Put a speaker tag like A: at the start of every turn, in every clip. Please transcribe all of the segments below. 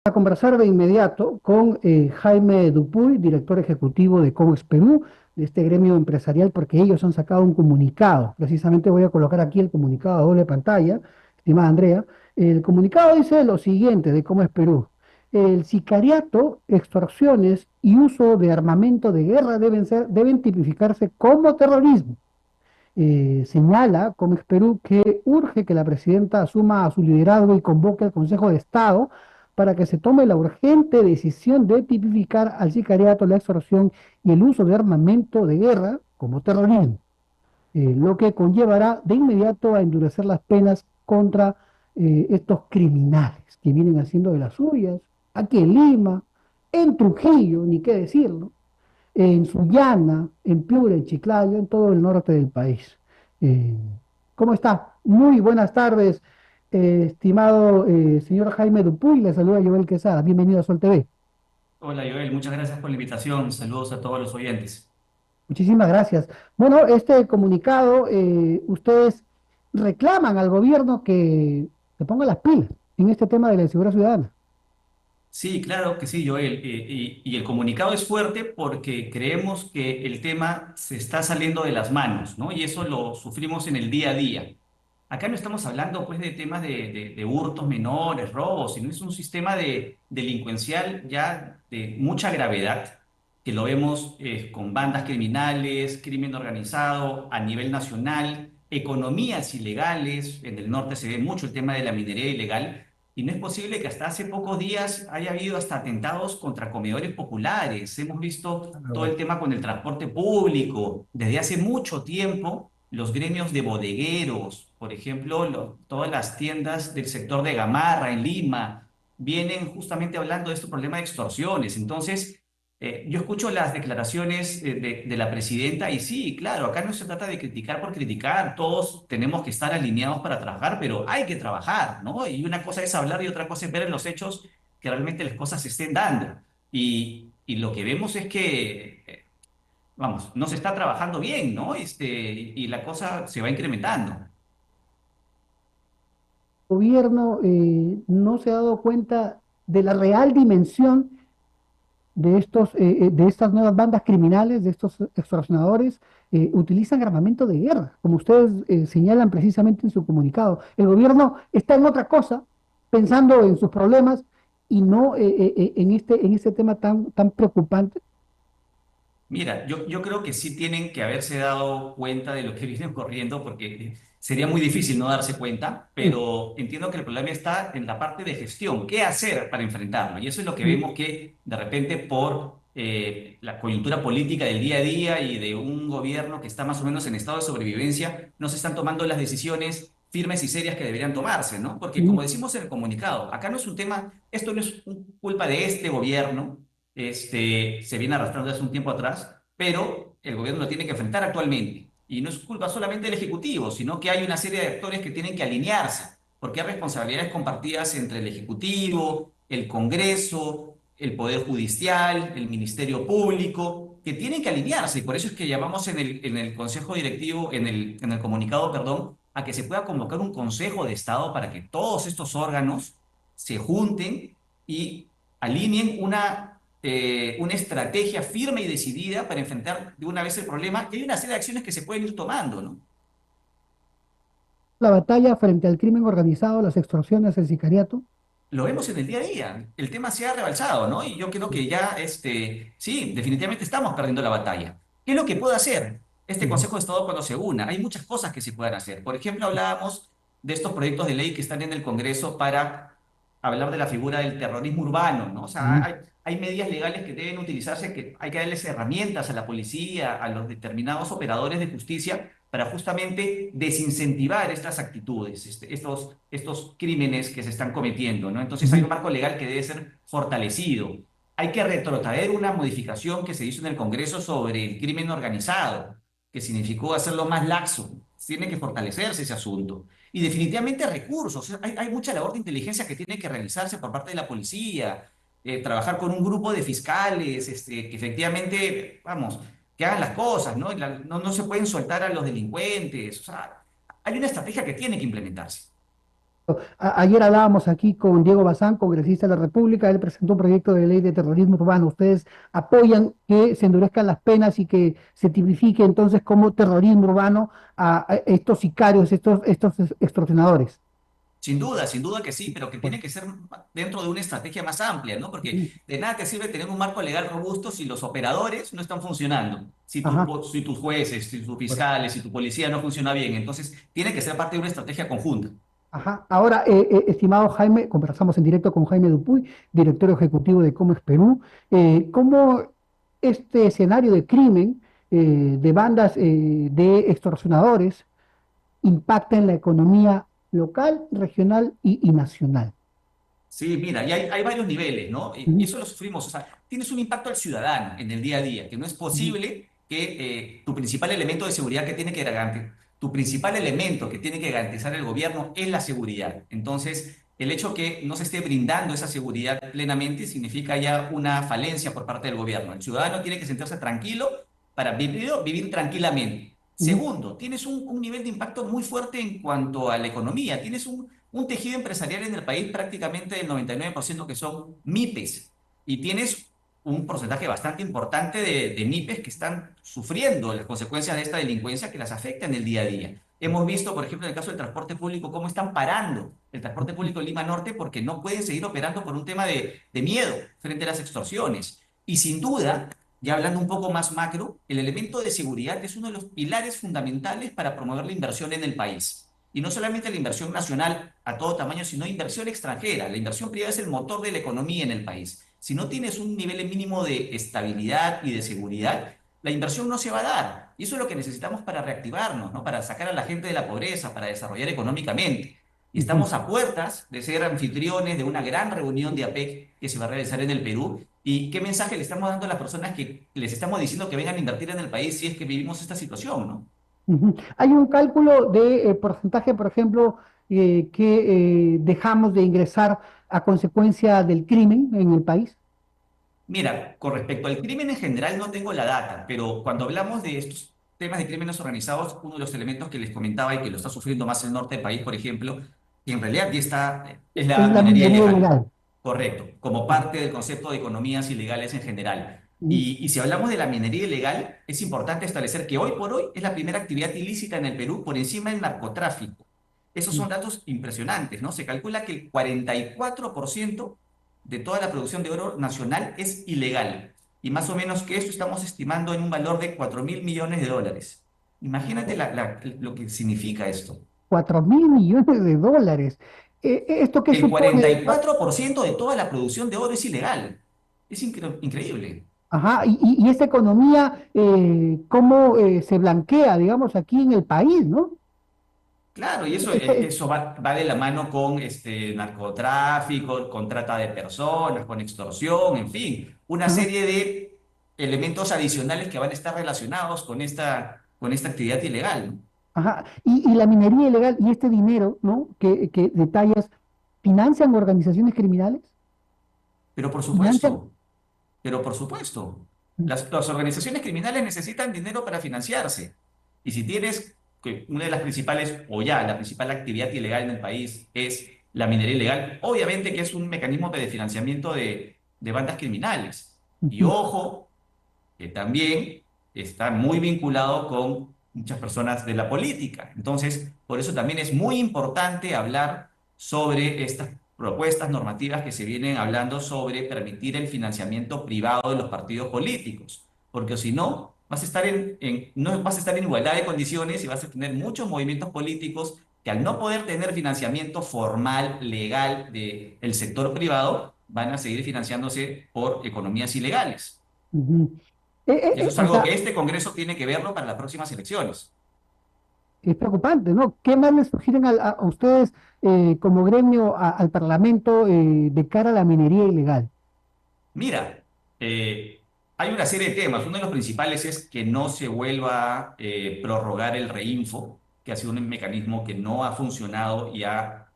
A: A conversar de inmediato con Jaime Dupuy, director ejecutivo de Comex Perú, de este gremio empresarial, porque ellos han sacado un comunicado. Precisamente voy a colocar aquí el comunicado a doble pantalla, estimada Andrea. El comunicado dice lo siguiente de Comex Perú. El sicariato, extorsiones y uso de armamento de guerra deben tipificarse como terrorismo. Señala Comex Perú que urge que la presidenta asuma su liderazgo y convoque al Consejo de Estado para que se tome la urgente decisión de tipificar al sicariato, la extorsión y el uso de armamento de guerra como terrorismo, lo que conllevará de inmediato a endurecer las penas contra estos criminales que vienen haciendo de las suyas, aquí en Lima, en Trujillo, ni qué decirlo, en Sullana, en Piura, en Chiclayo, en todo el norte del país. Eh, ¿Cómo está? Muy buenas tardes, estimado señor Jaime Dupuy, le saluda Joel Quesada, bienvenido a Sol TV.
B: Hola Joel, muchas gracias por la invitación. Saludos a todos los oyentes.
A: Muchísimas gracias. Bueno, este comunicado, ustedes reclaman al gobierno que ponga las pilas en este tema de la seguridad ciudadana.
B: Sí, claro que sí, Joel. Y el comunicado es fuerte porque creemos que el tema se está saliendo de las manos, ¿no? Y eso lo sufrimos en el día a día. Acá no estamos hablando, pues, de temas de hurtos menores, robos, sino es un sistema delincuencial ya de mucha gravedad, que lo vemos con bandas criminales, crimen organizado a nivel nacional, economías ilegales. En el norte se ve mucho el tema de la minería ilegal. Y no es posible que hasta hace pocos días haya habido hasta atentados contra comedores populares. Hemos visto todo el tema con el transporte público. Desde hace mucho tiempo, los gremios de bodegueros, por ejemplo, todas las tiendas del sector de Gamarra en Lima, vienen justamente hablando de este problema de extorsiones. Entonces, yo escucho las declaraciones de la presidenta y sí, claro, acá no se trata de criticar por criticar, todos tenemos que estar alineados para trabajar, pero hay que trabajar, ¿no? Y una cosa es hablar y otra cosa es ver en los hechos que realmente las cosas se estén dando. Y lo que vemos es que, vamos, no se está trabajando bien, ¿no? Y la cosa se va incrementando.
A: El gobierno no se ha dado cuenta de la real dimensión de estas nuevas bandas criminales, de estos extorsionadores, utilizan armamento de guerra, como ustedes señalan precisamente en su comunicado. El gobierno está en otra cosa, pensando en sus problemas y no en este tema tan preocupante.
B: Mira, yo creo que sí tienen que haberse dado cuenta de lo que viene ocurriendo, porque sería muy difícil no darse cuenta,
A: Sí.
B: pero entiendo que el problema está en la parte de gestión. ¿Qué hacer para enfrentarlo? Y eso es lo que
A: Mm.
B: vemos que de repente por la coyuntura política del día a día y de un gobierno que está más o menos en estado de sobrevivencia, no se están tomando las decisiones firmes y serias que deberían tomarse, ¿no? Porque como
A: Mm.
B: decimos en el comunicado, acá no es un tema, esto no es culpa de este gobierno, se viene arrastrando hace un tiempo atrás, pero el gobierno lo tiene que enfrentar actualmente. Y no es culpa solamente del Ejecutivo, sino que hay una serie de actores que tienen que alinearse, porque hay responsabilidades compartidas entre el Ejecutivo, el Congreso, el Poder Judicial, el Ministerio Público, que tienen que alinearse. Y por eso es que llamamos en el Consejo Directivo, en el comunicado, perdón, a que se pueda convocar un Consejo de Estado para que todos estos órganos se junten y alineen una estrategia firme y decidida para enfrentar de una vez el problema. Y hay una serie de acciones que se pueden ir tomando, ¿no?
A: La batalla frente al crimen organizado, las extorsiones, el sicariato.
B: Lo vemos en el día a día. El tema se ha rebalsado, ¿no? Y yo creo que ya, sí, definitivamente estamos perdiendo la batalla. ¿Qué es lo que puede hacer este
A: Ujú.
B: Consejo de Estado cuando se una? Hay muchas cosas que se pueden hacer. Por ejemplo, hablábamos de estos proyectos de ley que están en el Congreso para hablar de la figura del terrorismo urbano, ¿no? O sea,
A: Ujú.
B: hay medidas legales que deben utilizarse, que hay que darles herramientas a la policía, a los determinados operadores de justicia, para justamente desincentivar estas actitudes, estos crímenes que se están cometiendo, ¿no? Entonces hay un
A: Ujú.
B: marco legal que debe ser fortalecido. Hay que retrotraer una modificación que se hizo en el Congreso sobre el crimen organizado, que significó hacerlo más laxo. Tiene que fortalecerse ese asunto. Y definitivamente recursos. Hay mucha labor de inteligencia que tiene que realizarse por parte de la policía, trabajar con un grupo de fiscales, que efectivamente, vamos, que hagan las cosas, ¿no? No se pueden soltar a los delincuentes. O sea, hay una estrategia que tiene que implementarse.
A: Ayer hablábamos aquí con Diego Bazán, congresista de la República. Él presentó un proyecto de ley de terrorismo urbano. ¿Ustedes apoyan que se endurezcan las penas y que se tipifique entonces como terrorismo urbano a estos sicarios, estos extorsionadores?
B: Sin duda que sí, pero que tiene que ser dentro de una estrategia más amplia, ¿no? Porque de nada te sirve tener un marco legal robusto si los operadores no están funcionando,
A: Ajá.
B: si tus jueces, si tus fiscales, si tu policía no funciona bien. Entonces, tiene que ser parte de una estrategia conjunta.
A: Ajá. Ahora, estimado Jaime, conversamos en directo con Jaime Dupuy, director ejecutivo de Comex Perú. ¿Cómo este escenario de crimen, de bandas de extorsionadores, impacta en la economía local, regional y nacional?
B: Sí, mira, y hay varios niveles, ¿no? Y
A: Ujú,
B: eso lo sufrimos. O sea, tienes un impacto al ciudadano en el día a día, que no es
A: ujú,
B: posible que tu principal elemento de seguridad que tiene que garantizar, tu principal elemento que tiene que garantizar el gobierno es la seguridad. Entonces, el hecho que no se esté brindando esa seguridad plenamente significa ya una falencia por parte del gobierno. El ciudadano tiene que sentirse tranquilo para vivir tranquilamente.
A: ujú,
B: Segundo, tienes un nivel de impacto muy fuerte en cuanto a la economía. Tienes un tejido empresarial en el país prácticamente del 99% que son MIPES y tienes un porcentaje bastante importante de MIPES que están sufriendo las consecuencias de esta delincuencia que las afecta en el día a día. Hemos visto, por ejemplo, en el caso del transporte público, cómo están parando el transporte público en Lima Norte porque no pueden seguir operando por un tema de miedo frente a las extorsiones. Y sin duda, ya hablando un poco más macro, el elemento de seguridad es uno de los pilares fundamentales para promover la inversión en el país. Y no solamente la inversión nacional a todo tamaño, sino inversión extranjera. La inversión privada es el motor de la economía en el país. Si no tienes un nivel mínimo de estabilidad y de seguridad, la inversión no se va a dar. Y eso es lo que necesitamos para reactivarnos, ¿no? Para sacar a la gente de la pobreza, para desarrollar económicamente. Y
A: ujú.
B: estamos a puertas de ser anfitriones de una gran reunión de APEC que se va a realizar en el Perú. ¿Y qué mensaje le estamos dando a las personas que les estamos diciendo que vengan a invertir en el país si es que vivimos esta situación, ¿no?
A: Ujú. Hay un cálculo de porcentaje, por ejemplo, que dejamos de ingresar a consecuencia del crimen en el país.
B: Mira, con respecto al crimen en general no tengo la data, pero cuando hablamos de estos temas de crímenes organizados, uno de los elementos que les comentaba y que lo está sufriendo más el norte del país, por ejemplo, que en realidad ya está, es
A: Es
B: la
A: la
B: minería
A: minería
B: ilegal,
A: ilegal.
B: correcto, como
A: Ajá.
B: parte del concepto de economías ilegales en general.
A: Ujú,
B: Y si hablamos de la minería ilegal, es importante establecer que hoy por hoy es la primera actividad ilícita en el Perú por encima del narcotráfico. Esos
A: ujú.
B: son datos impresionantes, ¿no? Se calcula que el 44% de toda la producción de oro nacional es ilegal. Y más o menos que esto estamos estimando en un valor de 4.000 millones de dólares. Imagínate lo que significa esto.
A: 4.000 millones de dólares. ¿Esto qué
B: El
A: supone?
B: 44% de toda la producción de oro es ilegal. Es increíble.
A: Ajá, y esta economía, ¿cómo se blanquea, digamos, aquí en el país, ¿no?
B: Claro, y
A: Este-
B: eso va de la mano con narcotráfico, con trata de personas, con extorsión, en fin, una
A: ajá,
B: serie de elementos adicionales que van a estar relacionados con esta actividad ilegal, ¿no?
A: ajá. Y la minería ilegal y este dinero, ¿no? Que detallas, ¿financian organizaciones criminales?
B: Pero por
A: ¿Financian?
B: supuesto, pero por supuesto, las organizaciones criminales necesitan dinero para financiarse. Y si tienes que una de las principales, o ya la principal actividad ilegal en el país es la minería ilegal, obviamente que es un mecanismo de financiamiento de bandas criminales. Y
A: Ujú,
B: ojo, que también está muy vinculado con muchas personas de la política. Entonces, por eso también es muy importante hablar sobre estas propuestas normativas que se vienen hablando sobre permitir el financiamiento privado de los partidos políticos, porque si no, vas a estar no vas a estar en igualdad de condiciones y vas a tener muchos movimientos políticos que al no poder tener financiamiento formal, legal del sector privado, van a seguir financiándose por economías ilegales.
A: ujú.
B: Y eso es
A: O
B: algo
A: sea,
B: que este Congreso tiene que verlo para las próximas elecciones.
A: es preocupante, ¿no? ¿Qué más les sugieren a ustedes como gremio al Parlamento de cara a la minería ilegal?
B: Mira, hay una serie de temas. Uno de los principales es que no se vuelva a prorrogar el reinfo, que ha sido un mecanismo que no ha funcionado y ha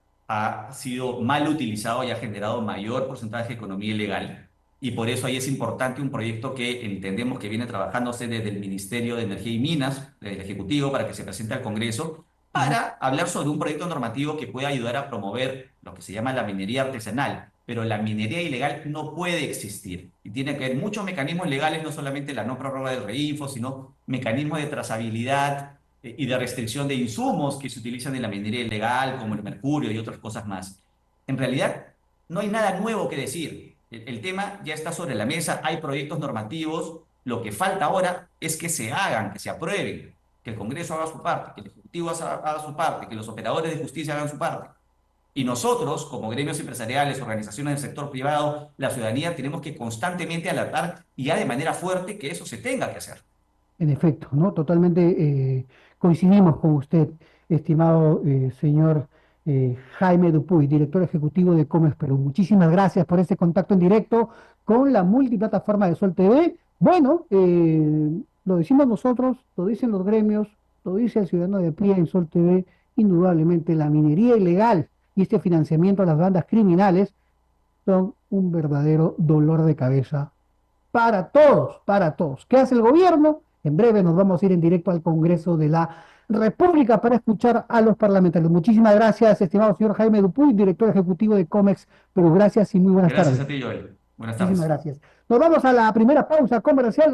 B: sido mal utilizado y ha generado mayor porcentaje de economía ilegal. Y por eso ahí es importante un proyecto que entendemos que viene trabajándose desde el Ministerio de Energía y Minas, desde el Ejecutivo, para que se presente al Congreso,
A: Ujú.
B: para hablar sobre un proyecto normativo que pueda ayudar a promover lo que se llama la minería artesanal. Pero la minería ilegal no puede existir y tiene que haber muchos mecanismos legales, no solamente la no prórroga del REINFO, sino mecanismos de trazabilidad y de restricción de insumos que se utilizan en la minería ilegal, como el mercurio y otras cosas más. En realidad, no hay nada nuevo que decir. El tema ya está sobre la mesa, hay proyectos normativos, lo que falta ahora es que se hagan, que se aprueben, que el Congreso haga su parte, que el Ejecutivo haga su parte, que los operadores de justicia hagan su parte. Y nosotros, como gremios empresariales, organizaciones del sector privado, la ciudadanía, tenemos que constantemente alertar y ya de manera fuerte que eso se tenga que hacer.
A: En efecto, ¿no? Totalmente coincidimos con usted, estimado señor Jaime Dupuy, director ejecutivo de Comex Perú. Muchísimas gracias por este contacto en directo con la multiplataforma de Sol TV. Bueno, lo decimos nosotros, lo dicen los gremios, lo dice el ciudadano de a pie en Sol TV, indudablemente la minería ilegal y este financiamiento a las bandas criminales son un verdadero dolor de cabeza para todos, para todos. ¿Qué hace el gobierno? En breve nos vamos a ir en directo al Congreso de la República para escuchar a los parlamentarios. Muchísimas gracias, estimado señor Jaime Dupuy, director ejecutivo de COMEX, pero gracias y muy buenas
B: Gracias
A: tardes.
B: a ti, Joel. Buenas
A: Muchísimas
B: tardes.
A: gracias. Nos vamos a la primera pausa comercial.